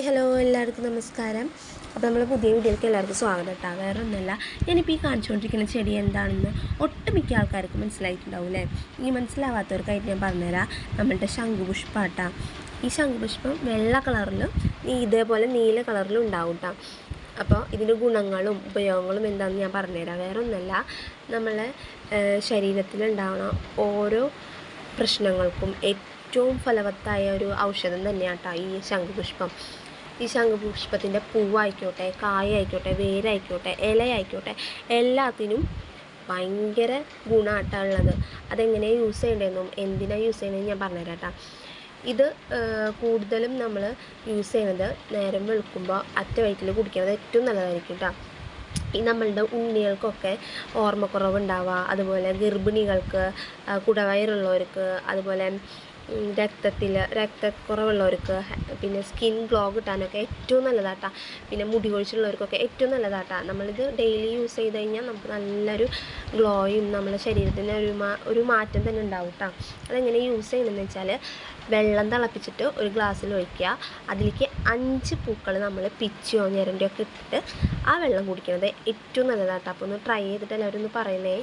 Hi hello എല്ലാവർക്കും നമസ്കാരം. അപ്പോൾ നമ്മൾ പുതിയ വീഡിയോയിലേക്ക് എല്ലാവർക്കും സ്വാഗതം കേട്ടോ. വേറെ ഒന്നുമല്ല, ഞാനിപ്പോൾ ഈ കാണിച്ചുകൊണ്ടിരിക്കുന്ന ചെടി എന്താണെന്ന് ഒട്ടുമിക്ക ആൾക്കാർക്ക് മനസ്സിലായിട്ടുണ്ടാവും അല്ലേ. ഈ മനസ്സിലാവാത്തവർക്കായിട്ട് ഞാൻ പറഞ്ഞുതരാം. നമ്മളുടെ ശംഖുപുഷ്പാട്ടാ. ഈ ശംഖുപുഷ്പം വെള്ള കളറിലും ഇതേപോലെ നീല കളിലും ഉണ്ടാവും കേട്ടോ. അപ്പോൾ ഇതിൻ്റെ ഗുണങ്ങളും ഉപയോഗങ്ങളും എന്താണെന്ന് ഞാൻ പറഞ്ഞുതരാം. വേറെ ഒന്നുമല്ല, നമ്മളെ ശരീരത്തിലുണ്ടാവുന്ന ഓരോ പ്രശ്നങ്ങൾക്കും ഏറ്റവും ഫലവത്തായ ഒരു ഔഷധം തന്നെയാട്ടോ ഈ ശംഖുപുഷ്പം. ഈ ശംഖുപുഷ്പത്തിൻ്റെ പൂവായിക്കോട്ടെ, കായായിക്കോട്ടെ, വേരായിക്കോട്ടെ, ഇലയായിക്കോട്ടെ, എല്ലാത്തിനും ഭയങ്കര ഗുണമായിട്ടാണ് ഉള്ളത്. അതെങ്ങനെ യൂസ് ചെയ്യേണ്ടതെന്നും എന്തിനാണ് യൂസ് ചെയ്യണമെന്ന് ഞാൻ പറഞ്ഞുതരാം കേട്ടോ. ഇത് കൂടുതലും നമ്മൾ യൂസ് ചെയ്യുന്നത് നേരം വെളുക്കുമ്പോൾ അറ്റ വയറ്റിൽ കുടിക്കുന്നത് ഏറ്റവും നല്ലതായിരിക്കും കേട്ടോ. ഈ നമ്മളുടെ ഉണ്ണികൾക്കൊക്കെ ഓർമ്മക്കുറവുണ്ടാവുക, അതുപോലെ ഗർഭിണികൾക്ക്, കുടവയറുള്ളവർക്ക്, അതുപോലെ രക്തക്കുറവുള്ളവർക്ക്, പിന്നെ സ്കിൻ ഗ്ലോ കിട്ടാനൊക്കെ ഏറ്റവും നല്ലതാട്ടാ. പിന്നെ മുടി കൊഴിച്ചുള്ളവർക്കൊക്കെ ഏറ്റവും നല്ലതാട്ടാ. നമ്മളിത് ഡെയിലി യൂസ് ചെയ്ത് കഴിഞ്ഞാൽ നമുക്ക് നല്ലൊരു ഗ്ലോയും നമ്മുടെ ശരീരത്തിന് ഒരു മാറ്റം തന്നെ ഉണ്ടാവും കേട്ടോ. അതെങ്ങനെ യൂസ് ചെയ്യണമെന്ന് വെച്ചാൽ, വെള്ളം തിളപ്പിച്ചിട്ട് ഒരു ഗ്ലാസ്സിൽ ഒഴിക്കുക. അതിലേക്ക് 5 പൂക്കൾ നമ്മൾ പിച്ചിയോ ഞരണ്ടിയോ ഒക്കെ ഇട്ടിട്ട് ആ വെള്ളം കുടിക്കുന്നത് ഏറ്റവും നല്ലതാട്ടോ. അപ്പോൾ ഒന്ന് ട്രൈ ചെയ്തിട്ട് എല്ലാവരും ഒന്ന് പറയണേ.